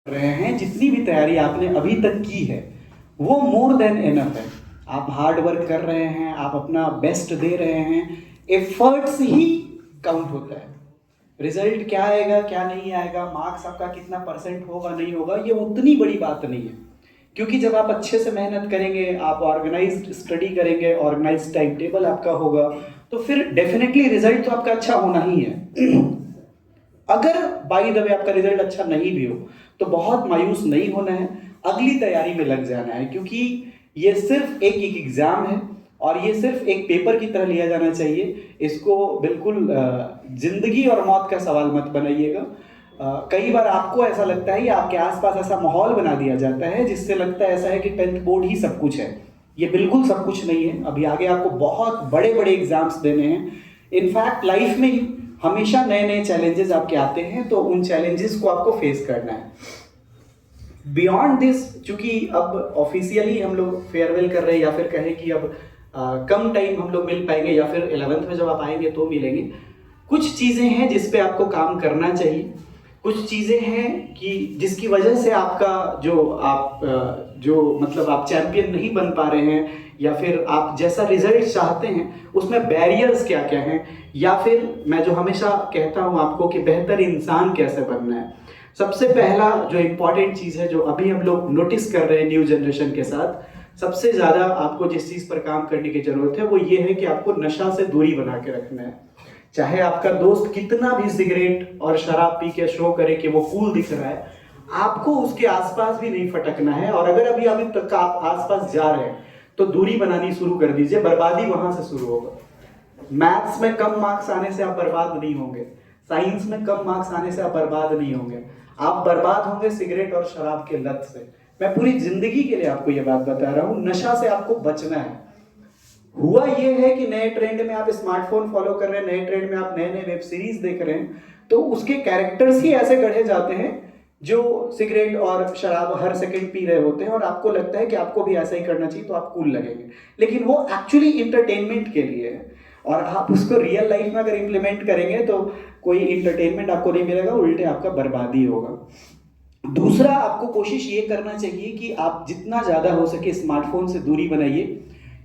रहे हैं, जितनी भी तैयारी आपने अभी तक की है वो मोर देन इनफ है। आप हार्ड वर्क कर रहे हैं, आप अपना बेस्ट दे रहे हैं, एफर्ट्स ही काउंट होता है। रिजल्ट क्या आएगा क्या नहीं आएगा, मार्क्स आपका कितना परसेंट होगा नहीं होगा, ये उतनी बड़ी बात नहीं है। क्योंकि जब आप अच्छे से मेहनत करेंगे, आप ऑर्गेनाइज्ड स्टडी करेंगे, ऑर्गेनाइज्ड टाइम टेबल आपका होगा, तो फिर डेफिनेटली रिजल्ट तो आपका अच्छा होना ही है। अगर बाई द वे आपका रिजल्ट अच्छा नहीं भी हो तो बहुत मायूस नहीं होना है, अगली तैयारी में लग जाना है। क्योंकि ये सिर्फ एक एक एग्जाम है और ये सिर्फ एक पेपर की तरह लिया जाना चाहिए। इसको बिल्कुल जिंदगी और मौत का सवाल मत बनाइएगा। कई बार आपको ऐसा लगता है या आपके आसपास ऐसा माहौल बना दिया जाता है जिससे लगता है ऐसा है कि 10th बोर्ड ही सब कुछ है। ये बिल्कुल सब कुछ नहीं है। अभी आगे आपको बहुत बड़े बड़े एग्जाम्स देने हैं। इनफैक्ट लाइफ में ही हमेशा नए नए चैलेंजेस आपके आते हैं, तो उन चैलेंजेस को आपको फेस करना है। बियॉन्ड दिस, चूंकि अब ऑफिशियली हम लोग फेयरवेल कर रहे हैं या फिर कहें कि अब कम टाइम हम लोग मिल पाएंगे या फिर 11th में जब आप आएंगे तो मिलेंगे, कुछ चीज़ें हैं जिस पे आपको काम करना चाहिए। कुछ चीज़ें हैं कि जिसकी वजह से आपका जो मतलब आप चैंपियन नहीं बन पा रहे हैं या फिर आप जैसा रिजल्ट चाहते हैं उसमें बैरियर्स क्या क्या हैं, या फिर मैं जो हमेशा कहता हूं आपको कि बेहतर इंसान कैसे बनना है। सबसे पहला जो इम्पॉर्टेंट चीज़ है जो अभी हम लोग नोटिस कर रहे हैं न्यू जनरेशन के साथ, सबसे ज़्यादा आपको जिस चीज़ पर काम करने की ज़रूरत है वो ये है कि आपको नशा से दूरी बना के रखना है। चाहे आपका दोस्त कितना भी सिगरेट और शराब पी के शो करे कि वो कूल दिख रहा है, आपको उसके आसपास भी नहीं फटकना है। और अगर अभी तक आप आसपास जा रहे हैं तो दूरी बनानी शुरू कर दीजिए, बर्बादी वहां से शुरू होगा। मैथ्स में कम मार्क्स आने से आप बर्बाद नहीं होंगे, साइंस में कम मार्क्स आने से आप बर्बाद नहीं होंगे, आप बर्बाद होंगे सिगरेट और शराब के लत से। मैं पूरी जिंदगी के लिए आपको यह बात बता रहा हूं, नशा से आपको बचना है। हुआ ये है कि नए ट्रेंड में आप स्मार्टफोन फॉलो कर रहे हैं, नए ट्रेंड में आप नए नए वेब सीरीज देख रहे हैं, तो उसके कैरेक्टर्स ही ऐसे गढ़े जाते हैं जो सिगरेट और शराब हर सेकंड पी रहे होते हैं, और आपको लगता है कि आपको भी ऐसा ही करना चाहिए तो आप कूल लगेंगे। लेकिन वो एक्चुअली इंटरटेनमेंट के लिए है, और आप उसको रियल लाइफ में अगर इम्प्लीमेंट करेंगे तो कोई इंटरटेनमेंट आपको नहीं मिलेगा, उल्टे आपका बर्बादी होगा। दूसरा, आपको कोशिश ये करना चाहिए कि आप जितना ज़्यादा हो सके स्मार्टफोन से दूरी बनाइए।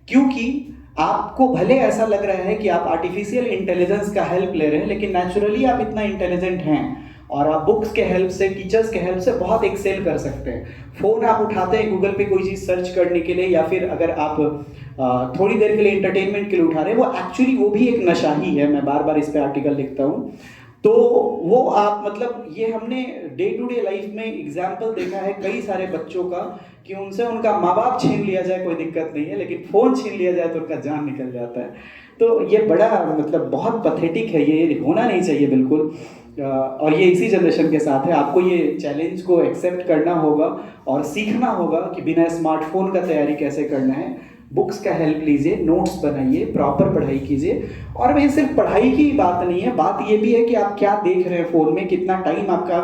क्योंकि आपको भले ऐसा लग रहा है कि आप आर्टिफिशियल इंटेलिजेंस का हेल्प ले रहे हैं, लेकिन नेचुरली आप इतना इंटेलिजेंट हैं और आप बुक्स के हेल्प से, टीचर्स के हेल्प से बहुत एक्सेल कर सकते हैं। फ़ोन आप उठाते हैं गूगल पे कोई चीज़ सर्च करने के लिए, या फिर अगर आप थोड़ी देर के लिए इंटरटेनमेंट के लिए उठा रहे हैं, वो एक्चुअली वो भी एक नशा ही है। मैं बार बार इस पे आर्टिकल लिखता हूँ। तो वो आप मतलब ये हमने डे टू डे लाइफ में एग्जाम्पल देखा है कई सारे बच्चों का कि उनसे उनका माँ बाप छीन लिया जाए कोई दिक्कत नहीं है, लेकिन फ़ोन छीन लिया जाए तो उनका जान निकल जाता है। तो ये बड़ा मतलब बहुत पथेटिक है, ये होना नहीं चाहिए बिल्कुल। और ये इसी जनरेशन के साथ है। आपको ये चैलेंज को एक्सेप्ट करना होगा और सीखना होगा कि बिना स्मार्टफोन का तैयारी कैसे करना है। बुक्स का हेल्प लीजिए, नोट्स बनाइए, प्रॉपर पढ़ाई कीजिए। और ये सिर्फ पढ़ाई की बात नहीं है, बात ये भी है कि आप क्या देख रहे हैं फ़ोन में, कितना टाइम आपका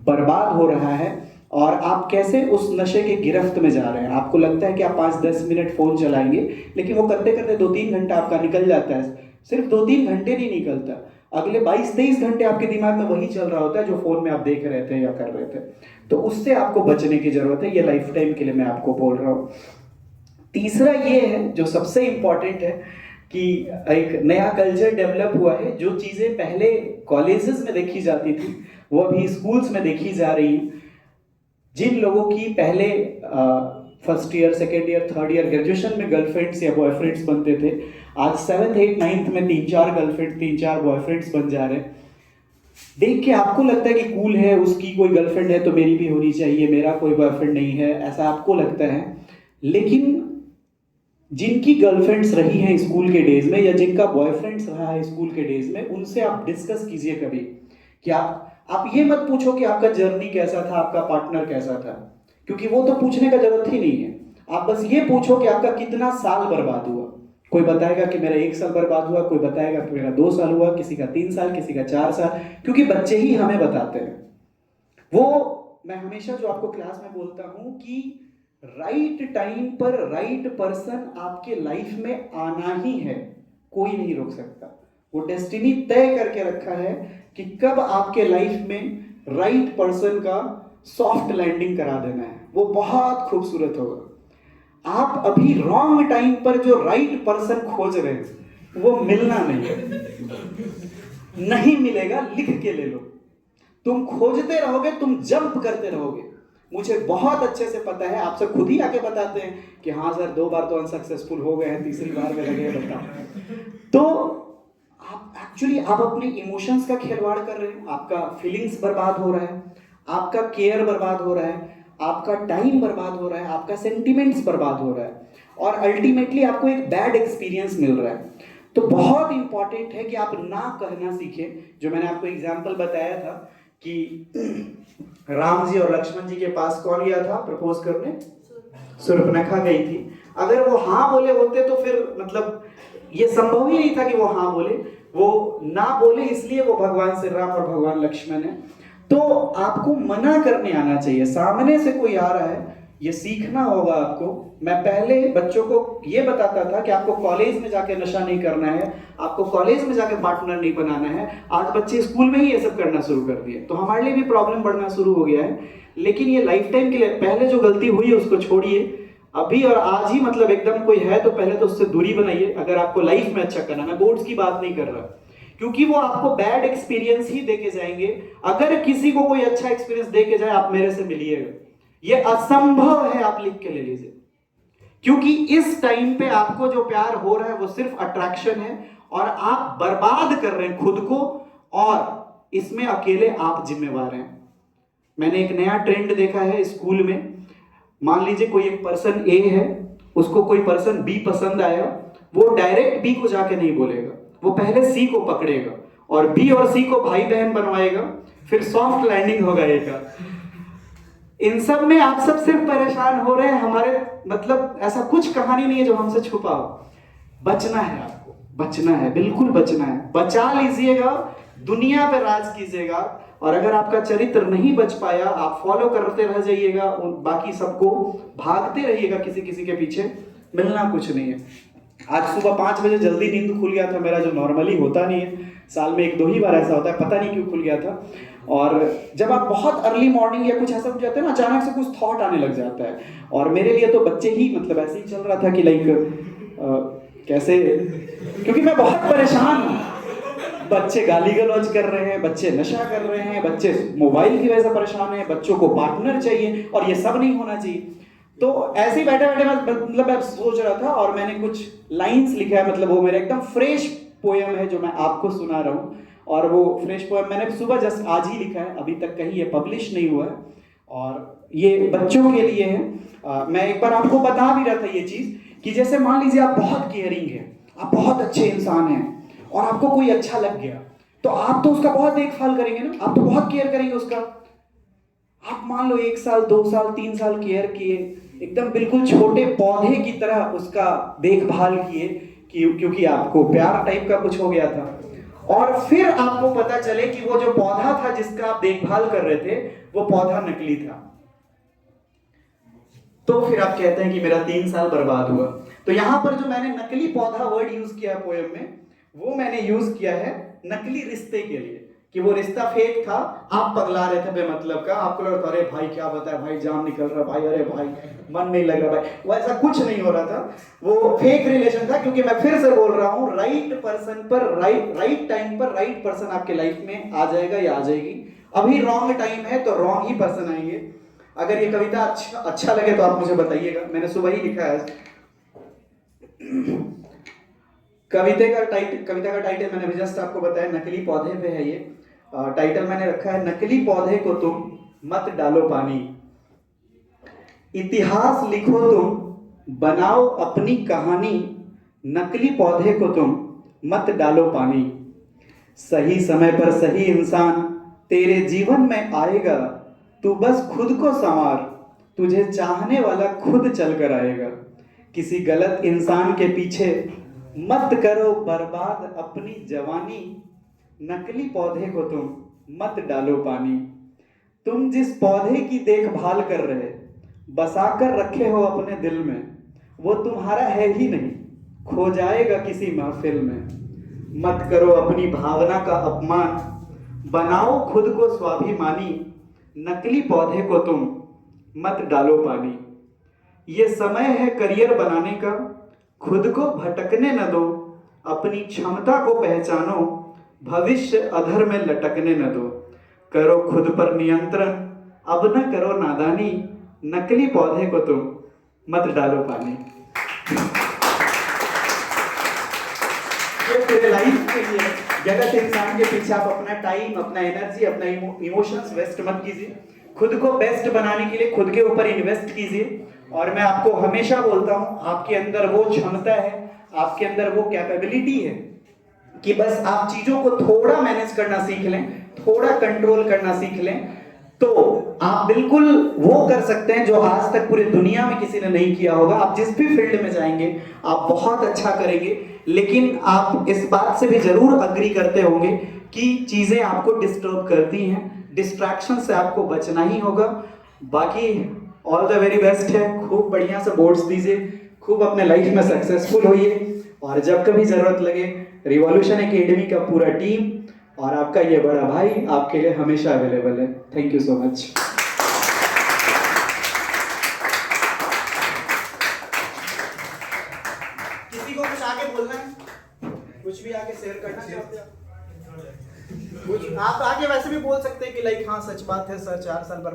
बर्बाद हो रहा है और आप कैसे उस नशे के गिरफ्त में जा रहे हैं। आपको लगता है कि आप 5-10 मिनट फ़ोन चलाएंगे, लेकिन वो करते करते 2-3 घंटा आपका निकल जाता है। सिर्फ 2-3 घंटे नहीं निकलता, अगले 22-23 घंटे आपके दिमाग में वही चल रहा होता है जो फ़ोन में आप देख रहे थे या कर रहे थे। तो उससे आपको बचने की ज़रूरत है, ये लाइफ टाइम के लिए मैं आपको बोल रहा हूँ। तीसरा ये है जो सबसे इम्पॉर्टेंट है कि एक नया कल्चर डेवलप हुआ है। जो चीज़ें पहले कॉलेजेस में देखी जाती थी वो अभी स्कूल्स में देखी जा रही हैं। जिन लोगों की पहले first year, second year, third year graduation में गर्लफ्रेंड्स या बॉयफ्रेंड्स बनते थे, आज 7th 8th 9th में 3-4 गर्लफ्रेंड, 3-4 बॉयफ्रेंड्स बन जा रहे हैं। देख के आपको लगता है कि कूल है, उसकी कोई गर्लफ्रेंड है तो मेरी भी होनी चाहिए, मेरा कोई बॉयफ्रेंड नहीं है, ऐसा आपको लगता है। लेकिन जिनकी गर्लफ्रेंड्स रही हैं स्कूल के डेज में या जिनका बॉयफ्रेंड्स रहा है स्कूल के डेज में, उनसे आप डिस्कस कीजिए कभी कि आप ये मत पूछो कि आपका जर्नी कैसा था, आपका पार्टनर कैसा था, क्योंकि वो तो पूछने का जरूरत ही नहीं है। आप बस ये पूछो कि आपका कितना साल बर्बाद हुआ। कोई बताएगा कि मेरा 1 साल बर्बाद हुआ, कोई बताएगा कि मेरा 2 साल हुआ, किसी का 3 साल, किसी का 4 साल, क्योंकि बच्चे ही हमें बताते हैं। वो मैं हमेशा जो आपको क्लास में बोलता हूं कि राइट टाइम पर राइट पर्सन आपके लाइफ में आना ही है, कोई नहीं रोक सकता। वो डेस्टिनी तय करके रखा है कि कब आपके लाइफ में राइट पर्सन का सॉफ्ट लैंडिंग करा देना है, वो बहुत खूबसूरत होगा। आप अभी रॉन्ग टाइम पर जो राइट पर्सन खोज रहे हैं वो मिलना नहीं मिलेगा, लिख के ले लो। तुम खोजते रहोगे, तुम जंप करते रहोगे। मुझे बहुत अच्छे से पता है, आपसे खुद ही आके बताते हैं कि हाँ सर 2 बार तो अनसक्सेसफुल हो गए हैं, तीसरी बार में लगे बताओ। तो आप अपने इमोशंस का खिलवाड़ कर रहे हैं, आपका फीलिंग्स बर्बाद हो रहा है, आपका केयर बर्बाद हो रहा है, आपका टाइम बर्बाद हो रहा है, आपका सेंटिमेंट्स बर्बाद हो रहा है, और अल्टीमेटली आपको एक बैड एक्सपीरियंस मिल रहा है। तो बहुत इंपॉर्टेंट है कि आप ना कहना सीखें। जो मैंने आपको एग्जाम्पल बताया था कि राम जी और लक्ष्मण जी के पास कौन गया था प्रपोज करने? शूर्पणखा गई थी। अगर वो हाँ बोले होते तो फिर मतलब ये संभव ही नहीं था कि वो हाँ बोले, वो ना बोले, इसलिए वो भगवान श्री राम और भगवान लक्ष्मण है। तो आपको मना करने आना चाहिए। सामने से कोई आ रहा है, ये सीखना होगा आपको। मैं पहले बच्चों को ये बताता था कि आपको कॉलेज में जाके नशा नहीं करना है, आपको कॉलेज में जाके पार्टनर नहीं बनाना है। आज बच्चे स्कूल में ही ये सब करना शुरू कर दिए, तो हमारे लिए भी प्रॉब्लम बढ़ना शुरू हो गया है। लेकिन ये लाइफ टाइम के लिए, पहले जो गलती हुई है उसको छोड़िए अभी और आज ही। मतलब एकदम कोई है तो पहले तो उससे दूरी बनाइए, अगर आपको लाइफ में अच्छा करना। मैं बोर्ड्स की बात नहीं कर रहा, क्योंकि वो आपको बैड एक्सपीरियंस ही देके जाएंगे। अगर किसी को कोई अच्छा एक्सपीरियंस देके जाए, आप मेरे से मिलिएगा, ये असंभव है, आप लिख के ले लीजिए। क्योंकि इस टाइम पे आपको जो प्यार हो रहा है वो सिर्फ अट्रैक्शन है, और आप बर्बाद कर रहे हैं खुद को, और इसमें अकेले आप जिम्मेवार हैं। मैंने एक नया ट्रेंड देखा है स्कूल में। मान लीजिए कोई एक पर्सन ए है, उसको कोई पर्सन बी पसंद आया, वो डायरेक्ट बी को जाके नहीं बोलेगा, वो पहले सी को पकड़ेगा और बी और सी को भाई बहन बनवाएगा, फिर सॉफ्ट लैंडिंग होगा एक का। इन सब में आप सब सिर्फ परेशान हो रहे हैं। हमारे मतलब ऐसा कुछ कहानी नहीं है जो हमसे छुपा हो। बचना है आपको, बचना है, बिल्कुल बचना है। बचा लीजिएगा, दुनिया पे राज कीजिएगा। और अगर आपका चरित्र नहीं बच पाया, आप फॉलो करते रह जाइएगा बाकी सबको, भागते रहिएगा किसी किसी के पीछे, मिलना कुछ नहीं है। आज सुबह 5 बजे जल्दी नींद खुल गया था मेरा, जो नॉर्मली होता नहीं है, साल में 1-2 ही बार ऐसा होता है, पता नहीं क्यों खुल गया था। और जब आप बहुत अर्ली मॉर्निंग या कुछ ऐसा हो जाता है ना, अचानक से कुछ थॉट आने लग जाता है। और मेरे लिए तो बच्चे ही मतलब ऐसे ही चल रहा था कि लाइक कैसे, क्योंकि मैं बहुत परेशान हूँ। बच्चे गाली गलौज कर रहे हैं, बच्चे नशा कर रहे हैं, बच्चे मोबाइल की वजह से परेशान हैं, बच्चों को पार्टनर चाहिए, और ये सब नहीं होना चाहिए। तो ऐसे ही बैठे बैठे मतलब मैं सोच रहा था, और मैंने कुछ लाइंस लिखा है। मतलब वो मेरा एकदम फ्रेश पोयम है जो मैं आपको सुना रहा हूँ। और वो फ्रेश पोयम मैंने सुबह जस्ट आज ही लिखा है, अभी तक कहीं ये पब्लिश नहीं हुआ है, और ये बच्चों के लिए है। मैं एक बार आपको बता भी रहा था ये चीज़ कि जैसे मान लीजिए आप बहुत केयरिंग हैं, आप बहुत अच्छे इंसान हैं, और आपको कोई अच्छा लग गया, तो आप तो उसका बहुत देखभाल करेंगे ना, आप तो बहुत केयर करेंगे उसका। आप मान लो 1 साल 2 साल 3 साल केयर किए, एकदम बिल्कुल छोटे पौधे की तरह उसका देखभाल किए, क्योंकि आपको प्यार टाइप का कुछ हो गया था। और फिर आपको पता चले कि वो जो पौधा था जिसका आप देखभाल कर रहे थे, वो पौधा नकली था। तो फिर आप कहते हैं कि मेरा 3 साल बर्बाद हुआ। तो यहां पर जो मैंने नकली पौधा वर्ड यूज किया पोएम में, वो मैंने यूज किया है नकली रिश्ते के लिए, कि वो रिश्ता फेक था, आप पगला रहे थे बेमतलब का, आपको लग रहा था अरे भाई क्या बताया भाई, जान निकल रहा भाई, अरे भाई मन नहीं लग रहा भाई, वो ऐसा कुछ नहीं हो रहा था, वो फेक रिलेशन था। क्योंकि मैं फिर से बोल रहा हूँ, राइट पर्सन पर राइट टाइम पर राइट पर्सन आपके लाइफ में आ जाएगा या आ जाएगी। अभी रॉन्ग टाइम है तो रॉन्ग ही पर्सन आएंगे। अगर ये कविता अच्छा लगे तो आप मुझे बताइएगा, मैंने सुबह ही लिखा है। कविता का टाइटल मैंने भी जस्ट आपको बताया, नकली पौधे पे है ये। टाइटल मैंने रखा है, नकली पौधे को तुम मत डालो पानी, इतिहास लिखो तुम, बनाओ अपनी कहानी, नकली पौधे को तुम मत डालो पानी। सही समय पर सही इंसान तेरे जीवन में आएगा, तू बस खुद को संवार, तुझे चाहने वाला खुद चल कर आएगा। किसी गलत इंसान के पीछे मत करो बर्बाद अपनी जवानी, नकली पौधे को तुम मत डालो पानी। तुम जिस पौधे की देखभाल कर रहे, बसाकर रखे हो अपने दिल में, वो तुम्हारा है ही नहीं, खो जाएगा किसी महफिल में। मत करो अपनी भावना का अपमान, बनाओ खुद को स्वाभिमानी, नकली पौधे को तुम मत डालो पानी। ये समय है करियर बनाने का, खुद को भटकने न दो, अपनी क्षमता को पहचानो, भविष्य अधर में लटकने न दो। करो खुद पर नियंत्रण, अब न करो नादानी, नकली पौधे को तुम मत डालो पानी। ये पूरे लाइफ के लिए गलत इंसान के पीछे आप अपना टाइम, अपना एनर्जी, अपना इमोशंस वेस्ट मत कीजिए। खुद को बेस्ट बनाने के लिए खुद के ऊपर इन्वेस्ट कीजिए। और मैं आपको हमेशा बोलता हूं, आपके अंदर वो क्षमता है, आपके अंदर वो कैपेबिलिटी है कि बस आप चीजों को थोड़ा मैनेज करना सीख लें, थोड़ा कंट्रोल करना सीख लें, तो आप बिल्कुल वो कर सकते हैं जो आज तक पूरी दुनिया में किसी ने नहीं किया होगा। आप जिस भी फील्ड में जाएंगे आप बहुत अच्छा करेंगे। लेकिन आप इस बात से भी जरूर अग्री करते होंगे कि चीजें आपको डिस्टर्ब करती हैं, डिस्ट्रैक्शन से आपको बचना ही होगा। बाकी ऑल द वेरी बेस्ट है, खूब बढ़िया से बोर्ड्स दीजिए, खूब अपने लाइफ में सक्सेसफुल होइए, और जब कभी जरूरत लगे रिवॉल्यूशन एकेडमी का पूरा टीम और आपका ये बड़ा भाई आपके लिए हमेशा अवेलेबल है। Thank you so much. किसी को कुछ आगे बोलना है, कुछ भी आगे शेयर करना चाहते हैं कुछ आप आगे वैसे भी बोल सकते हैं कि लाइक हाँ सच बात है सर, 4 साल बर्बाद